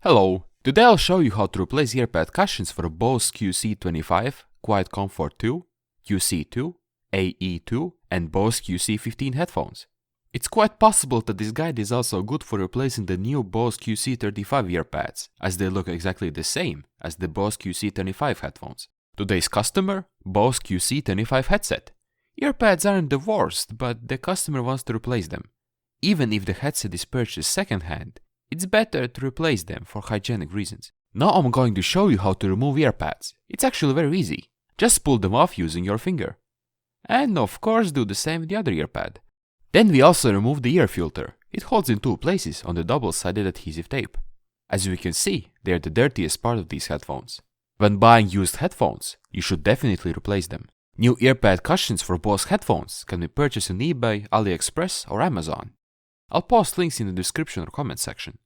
Hello, today I'll show you how to replace Earpad Cushions for Bose QC25, Quietcomfort 2, QC2, AE2 and Bose QC15 headphones. It's quite possible that this guide is also good for replacing the new Bose QC35 earpads, as they look exactly the same as the Bose QC25 headphones. Today's customer, Bose QC25 headset. Earpads aren't the worst, but the customer wants to replace them. Even if the headset is purchased second-hand, it's better to replace them for hygienic reasons. Now I'm going to show you how to remove earpads. It's actually very easy. Just pull them off using your finger. And of course do the same with the other earpad. Then we also remove the ear filter. It holds in two places on the double-sided adhesive tape. As you can see, they are the dirtiest part of these headphones. When buying used headphones, you should definitely replace them. New earpad cushions for Bose headphones can be purchased on eBay, Aliexpress or Amazon. I'll post links in the description or comment section.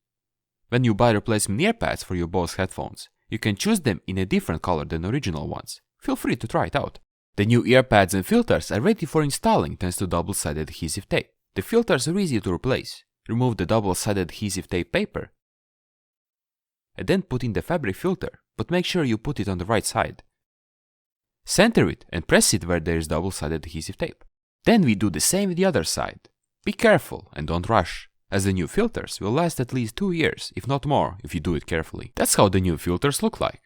When you buy replacement earpads for your Bose headphones, you can choose them in a different color than original ones. Feel free to try it out. The new earpads and filters are ready for installing thanks to double-sided adhesive tape. The filters are easy to replace. Remove the double-sided adhesive tape paper and then put in the fabric filter, but make sure you put it on the right side. Center it and press it where there is double-sided adhesive tape. Then we do the same with the other side. Be careful and don't rush, as the new filters will last at least 2 years, if not more, if you do it carefully. That's how the new filters look like.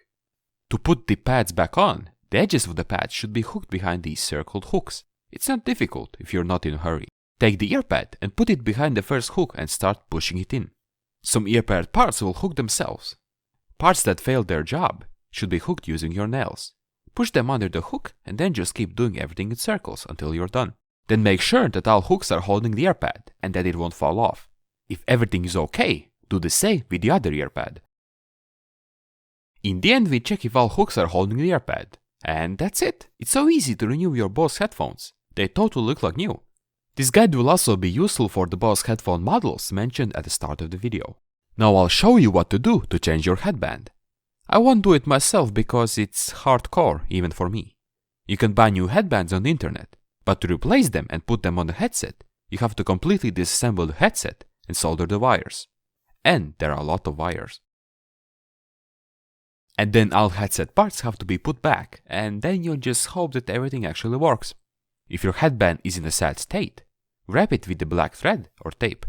To put the pads back on, the edges of the pads should be hooked behind these circled hooks. It's not difficult if you're not in a hurry. Take the earpad and put it behind the first hook and start pushing it in. Some earpad parts will hook themselves. Parts that failed their job should be hooked using your nails. Push them under the hook and then just keep doing everything in circles until you're done. Then make sure that all hooks are holding the earpad and that it won't fall off. If everything is okay, do the same with the other earpad. In the end, we check if all hooks are holding the earpad. And that's it. It's so easy to renew your Bose headphones. They totally look like new. This guide will also be useful for the Bose headphone models mentioned at the start of the video. Now I'll show you what to do to change your headband. I won't do it myself because it's hardcore even for me. You can buy new headbands on the internet, but to replace them and put them on the headset, you have to completely disassemble the headset and solder the wires. And there are a lot of wires. And then all headset parts have to be put back, and then you just hope that everything actually works. If your headband is in a sad state, wrap it with the black thread or tape.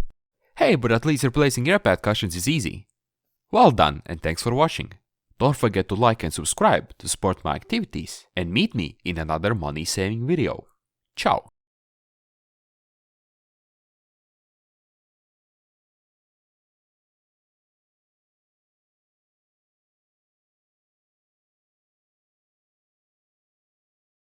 Hey, but at least replacing earpad cushions is easy. Well done, and thanks for watching. Don't forget to like and subscribe to support my activities, and meet me in another money-saving video. Ciao!